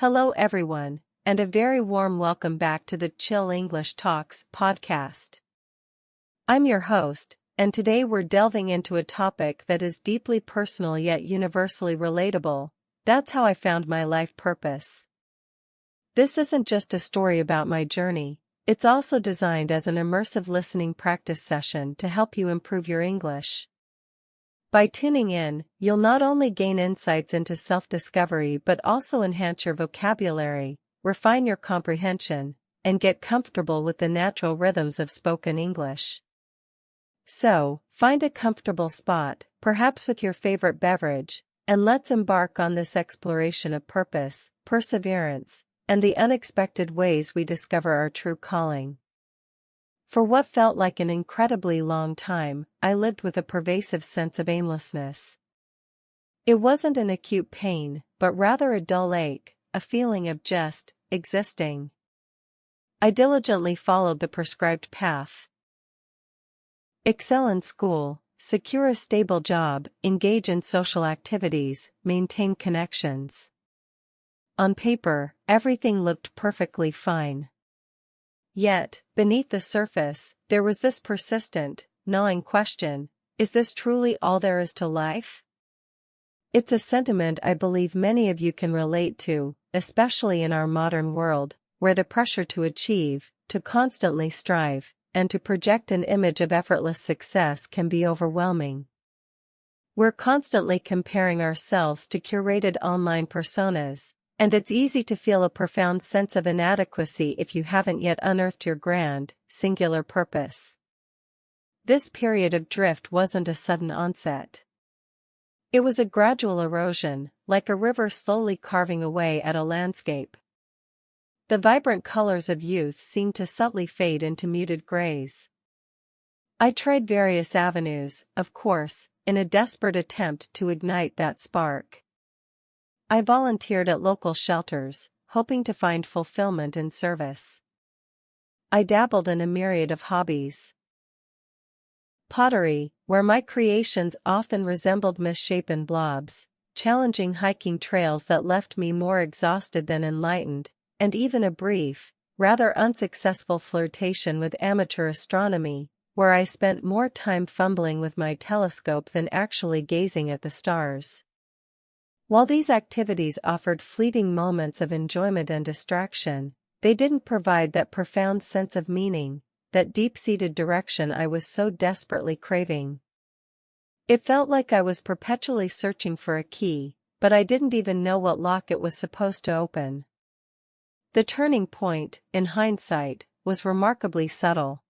Hello everyone, and a very warm welcome back to the Chill English Talks podcast. I'm your host, and today we're delving into a topic that is deeply personal yet universally relatable. That's how I found my life purpose. This isn't just a story about my journey, it's also designed as an immersive listening practice session to help you improve your English. By tuning in, you'll not only gain insights into self-discovery but also enhance your vocabulary, refine your comprehension, and get comfortable with the natural rhythms of spoken English. So, find a comfortable spot, perhaps with your favorite beverage, and let's embark on this exploration of purpose, perseverance, and the unexpected ways we discover our true calling. For what felt like an incredibly long time, I lived with a pervasive sense of aimlessness. It wasn't an acute pain, but rather a dull ache, a feeling of just existing. I diligently followed the prescribed path. Excel in school, secure a stable job, engage in social activities, maintain connections. On paper, everything looked perfectly fine. Yet, beneath the surface, there was this persistent, gnawing question: is this truly all there is to life? It's a sentiment I believe many of you can relate to, especially in our modern world, where the pressure to achieve, to constantly strive, and to project an image of effortless success can be overwhelming. We're constantly comparing ourselves to curated online personas, and it's easy to feel a profound sense of inadequacy if you haven't yet unearthed your grand, singular purpose. This period of drift wasn't a sudden onset. It was a gradual erosion, like a river slowly carving away at a landscape. The vibrant colors of youth seemed to subtly fade into muted grays. I tried various avenues, of course, in a desperate attempt to ignite that spark. I volunteered at local shelters, hoping to find fulfillment in service. I dabbled in a myriad of hobbies. Pottery, where my creations often resembled misshapen blobs, challenging hiking trails that left me more exhausted than enlightened, and even a brief, rather unsuccessful flirtation with amateur astronomy, where I spent more time fumbling with my telescope than actually gazing at the stars. While these activities offered fleeting moments of enjoyment and distraction, they didn't provide that profound sense of meaning, that deep-seated direction I was so desperately craving. It felt like I was perpetually searching for a key, but I didn't even know what lock it was supposed to open. The turning point, in hindsight, was remarkably subtle.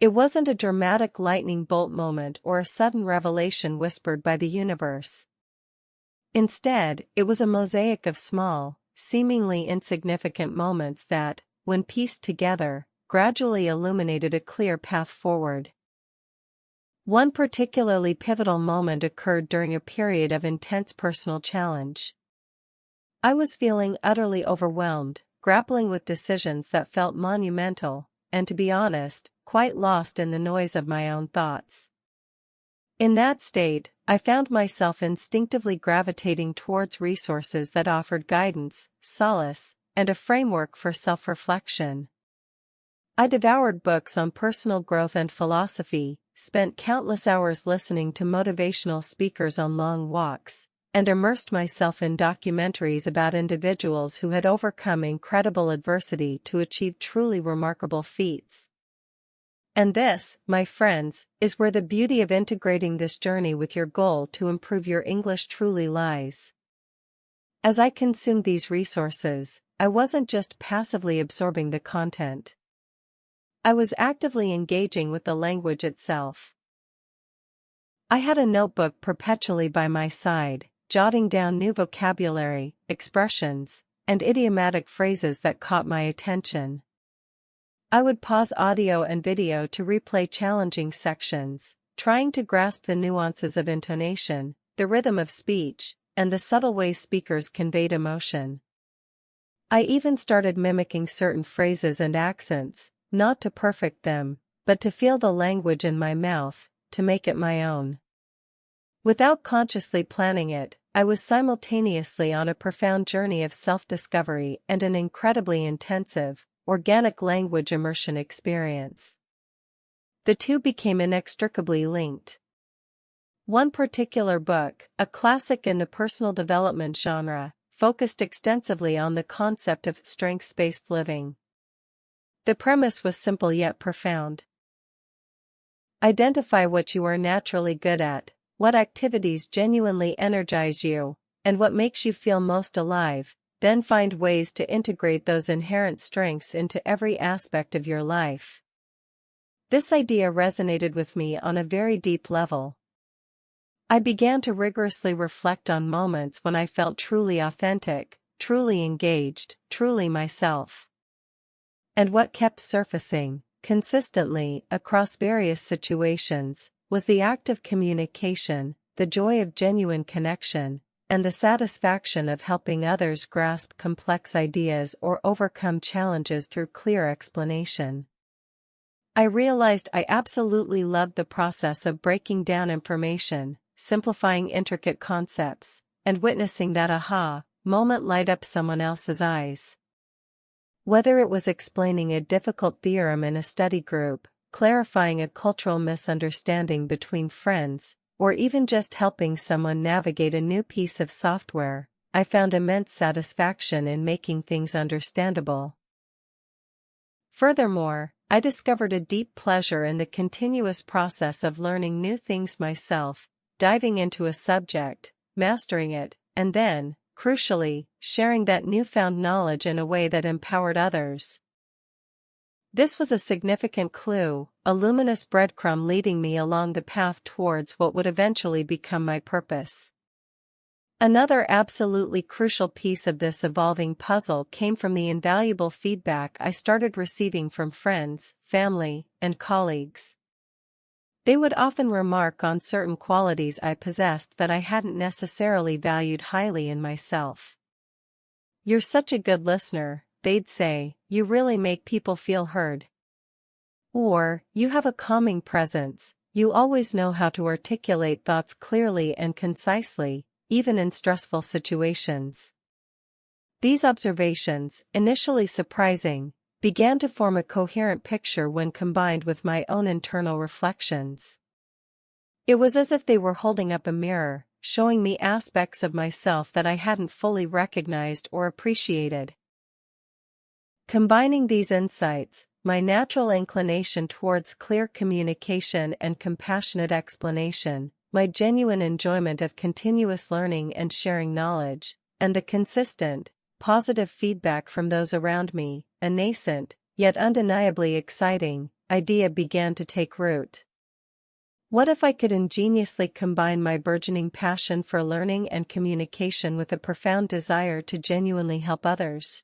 It wasn't a dramatic lightning bolt moment or a sudden revelation whispered by the universe. Instead, it was a mosaic of small, seemingly insignificant moments that, when pieced together, gradually illuminated a clear path forward. One particularly pivotal moment occurred during a period of intense personal challenge. I was feeling utterly overwhelmed, grappling with decisions that felt monumental, and to be honest, quite lost in the noise of my own thoughts. In that state, I found myself instinctively gravitating towards resources that offered guidance, solace, and a framework for self-reflection. I devoured books on personal growth and philosophy, spent countless hours listening to motivational speakers on long walks, and immersed myself in documentaries about individuals who had overcome incredible adversity to achieve truly remarkable feats. And this, my friends, is where the beauty of integrating this journey with your goal to improve your English truly lies. As I consumed these resources, I wasn't just passively absorbing the content. I was actively engaging with the language itself. I had a notebook perpetually by my side, jotting down new vocabulary, expressions, and idiomatic phrases that caught my attention. I would pause audio and video to replay challenging sections, trying to grasp the nuances of intonation, the rhythm of speech, and the subtle ways speakers conveyed emotion. I even started mimicking certain phrases and accents, not to perfect them, but to feel the language in my mouth, to make it my own. Without consciously planning it, I was simultaneously on a profound journey of self-discovery and an incredibly intensive, organic language immersion experience. The two became inextricably linked. One particular book, a classic in the personal development genre, focused extensively on the concept of strengths-based living. The premise was simple yet profound. Identify what you are naturally good at, what activities genuinely energize you, and what makes you feel most alive, then find ways to integrate those inherent strengths into every aspect of your life. This idea resonated with me on a very deep level. I began to rigorously reflect on moments when I felt truly authentic, truly engaged, truly myself. And what kept surfacing, consistently, across various situations, was the act of communication, the joy of genuine connection, and the satisfaction of helping others grasp complex ideas or overcome challenges through clear explanation. I realized I absolutely loved the process of breaking down information, simplifying intricate concepts, and witnessing that aha moment light up someone else's eyes. Whether it was explaining a difficult theorem in a study group, clarifying a cultural misunderstanding between friends, or even just helping someone navigate a new piece of software, I found immense satisfaction in making things understandable. Furthermore, I discovered a deep pleasure in the continuous process of learning new things myself, diving into a subject, mastering it, and then, crucially, sharing that newfound knowledge in a way that empowered others. This was a significant clue, a luminous breadcrumb leading me along the path towards what would eventually become my purpose. Another absolutely crucial piece of this evolving puzzle came from the invaluable feedback I started receiving from friends, family, and colleagues. They would often remark on certain qualities I possessed that I hadn't necessarily valued highly in myself. "You're such a good listener," they'd say, "you really make people feel heard." Or, "You have a calming presence, you always know how to articulate thoughts clearly and concisely, even in stressful situations." These observations, initially surprising, began to form a coherent picture when combined with my own internal reflections. It was as if they were holding up a mirror, showing me aspects of myself that I hadn't fully recognized or appreciated. Combining these insights, my natural inclination towards clear communication and compassionate explanation, my genuine enjoyment of continuous learning and sharing knowledge, and the consistent, positive feedback from those around me, a nascent, yet undeniably exciting, idea began to take root. What if I could ingeniously combine my burgeoning passion for learning and communication with a profound desire to genuinely help others?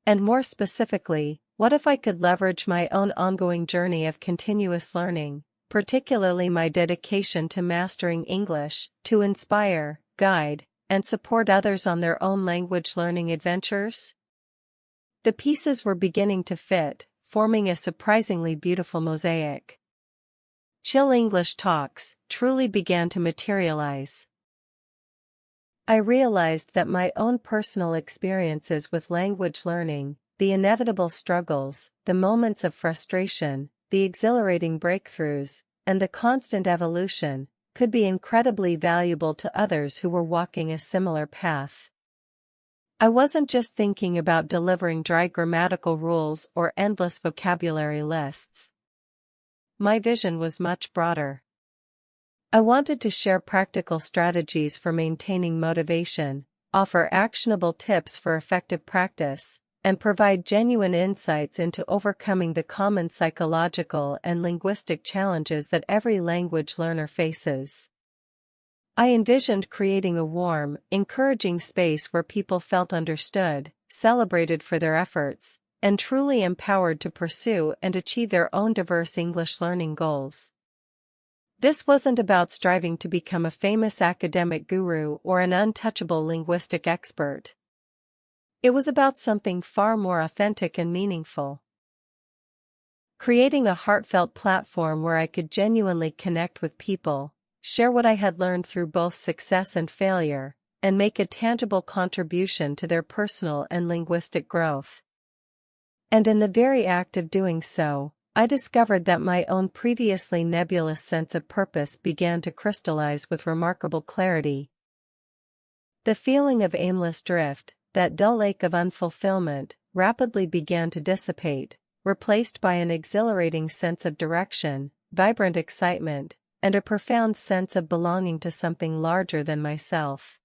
And more specifically, what if I could leverage my own ongoing journey of continuous learning, particularly my dedication to mastering English, to inspire, guide, and support others on their own language learning adventures? The pieces were beginning to fit, forming a surprisingly beautiful mosaic. Chill English Talks truly began to materialize. I realized that my own personal experiences with language learning, the inevitable struggles, the moments of frustration, the exhilarating breakthroughs, and the constant evolution, could be incredibly valuable to others who were walking a similar path. I wasn't just thinking about delivering dry grammatical rules or endless vocabulary lists. My vision was much broader. I wanted to share practical strategies for maintaining motivation, offer actionable tips for effective practice, and provide genuine insights into overcoming the common psychological and linguistic challenges that every language learner faces. I envisioned creating a warm, encouraging space where people felt understood, celebrated for their efforts, and truly empowered to pursue and achieve their own diverse English learning goals. This wasn't about striving to become a famous academic guru or an untouchable linguistic expert. It was about something far more authentic and meaningful. Creating a heartfelt platform where I could genuinely connect with people, share what I had learned through both success and failure, and make a tangible contribution to their personal and linguistic growth. And in the very act of doing so, I discovered that my own previously nebulous sense of purpose began to crystallize with remarkable clarity. The feeling of aimless drift, that dull ache of unfulfillment, rapidly began to dissipate, replaced by an exhilarating sense of direction, vibrant excitement, and a profound sense of belonging to something larger than myself.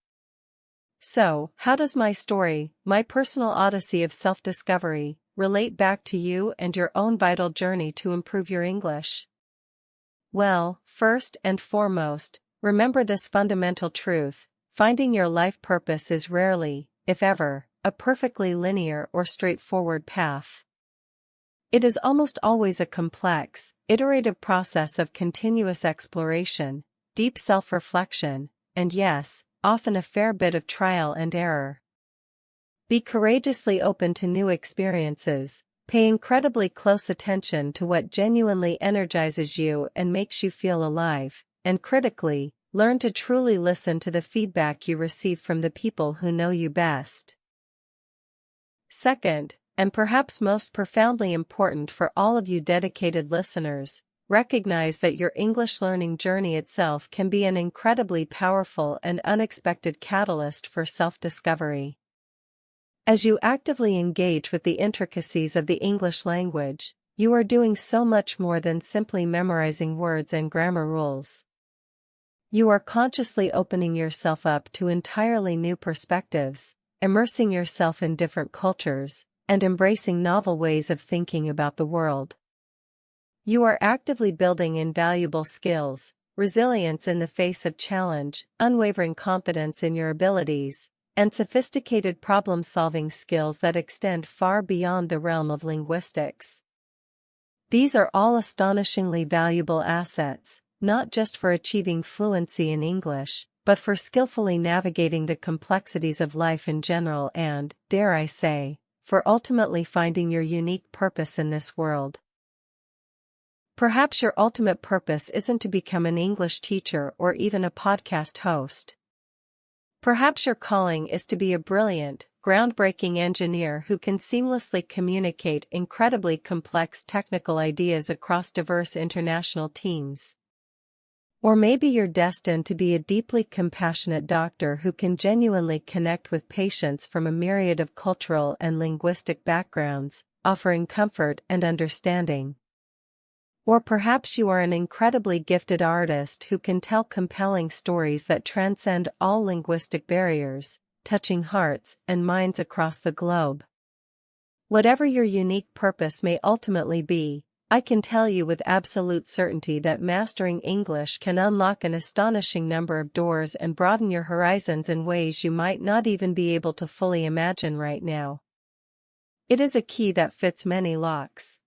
So, how does my story, my personal odyssey of self-discovery, relate back to you and your own vital journey to improve your English? Well, first and foremost, remember this fundamental truth: finding your life purpose is rarely, if ever, a perfectly linear or straightforward path. It is almost always a complex, iterative process of continuous exploration, deep self-reflection, and yes, often a fair bit of trial and error. Be courageously open to new experiences, pay incredibly close attention to what genuinely energizes you and makes you feel alive, and critically, learn to truly listen to the feedback you receive from the people who know you best. Second, and perhaps most profoundly important for all of you dedicated listeners, recognize that your English learning journey itself can be an incredibly powerful and unexpected catalyst for self-discovery. As you actively engage with the intricacies of the English language, you are doing so much more than simply memorizing words and grammar rules. You are consciously opening yourself up to entirely new perspectives, immersing yourself in different cultures, and embracing novel ways of thinking about the world. You are actively building invaluable skills, resilience in the face of challenge, unwavering confidence in your abilities, and sophisticated problem-solving skills that extend far beyond the realm of linguistics. These are all astonishingly valuable assets, not just for achieving fluency in English, but for skillfully navigating the complexities of life in general and, dare I say, for ultimately finding your unique purpose in this world. Perhaps your ultimate purpose isn't to become an English teacher or even a podcast host. Perhaps your calling is to be a brilliant, groundbreaking engineer who can seamlessly communicate incredibly complex technical ideas across diverse international teams. Or maybe you're destined to be a deeply compassionate doctor who can genuinely connect with patients from a myriad of cultural and linguistic backgrounds, offering comfort and understanding. Or perhaps you are an incredibly gifted artist who can tell compelling stories that transcend all linguistic barriers, touching hearts and minds across the globe. Whatever your unique purpose may ultimately be, I can tell you with absolute certainty that mastering English can unlock an astonishing number of doors and broaden your horizons in ways you might not even be able to fully imagine right now. It is a key that fits many locks.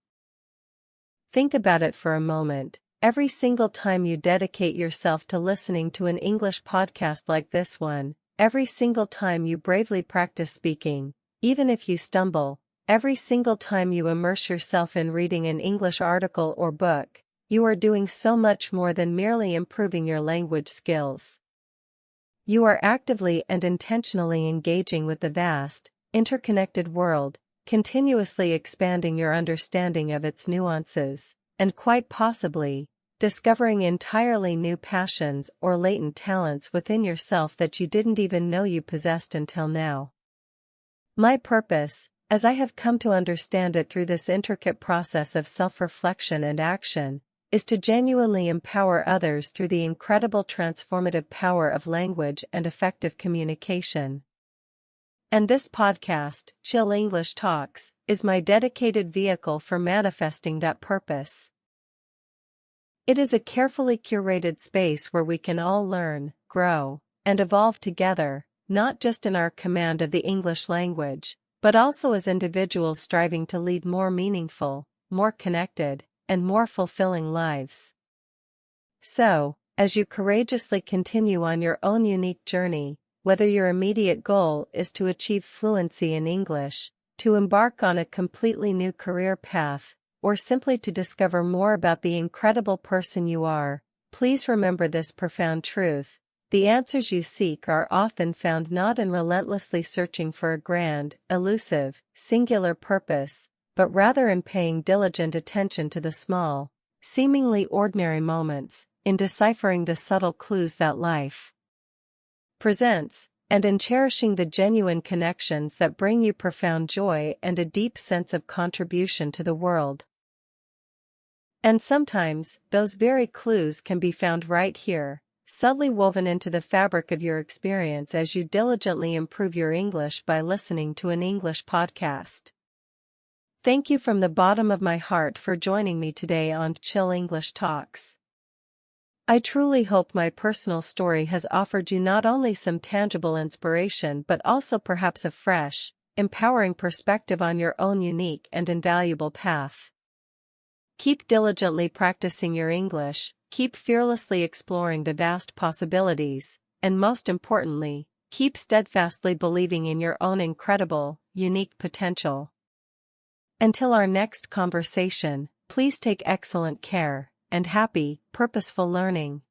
Think about it for a moment. Every single time you dedicate yourself to listening to an English podcast like this one, every single time you bravely practice speaking, even if you stumble, every single time you immerse yourself in reading an English article or book, you are doing so much more than merely improving your language skills. You are actively and intentionally engaging with the vast, interconnected world, continuously expanding your understanding of its nuances, and quite possibly, discovering entirely new passions or latent talents within yourself that you didn't even know you possessed until now. My purpose, as I have come to understand it through this intricate process of self-reflection and action, is to genuinely empower others through the incredible transformative power of language and effective communication. And this podcast, Chill English Talks, is my dedicated vehicle for manifesting that purpose. It is a carefully curated space where we can all learn, grow, and evolve together, not just in our command of the English language, but also as individuals striving to lead more meaningful, more connected, and more fulfilling lives. So, as you courageously continue on your own unique journey, whether your immediate goal is to achieve fluency in English, to embark on a completely new career path, or simply to discover more about the incredible person you are, Please remember this profound truth: the answers you seek are often found not in relentlessly searching for a grand, elusive, singular purpose, but rather in paying diligent attention to the small, seemingly ordinary moments, in deciphering the subtle clues that life presents, and in cherishing the genuine connections that bring you profound joy and a deep sense of contribution to the world. And sometimes, those very clues can be found right here, subtly woven into the fabric of your experience as you diligently improve your English by listening to an English podcast. Thank you from the bottom of my heart for joining me today on Chill English Talks. I truly hope my personal story has offered you not only some tangible inspiration but also perhaps a fresh, empowering perspective on your own unique and invaluable path. Keep diligently practicing your English, keep fearlessly exploring the vast possibilities, and most importantly, keep steadfastly believing in your own incredible, unique potential. Until our next conversation, please take excellent care, and happy, purposeful learning.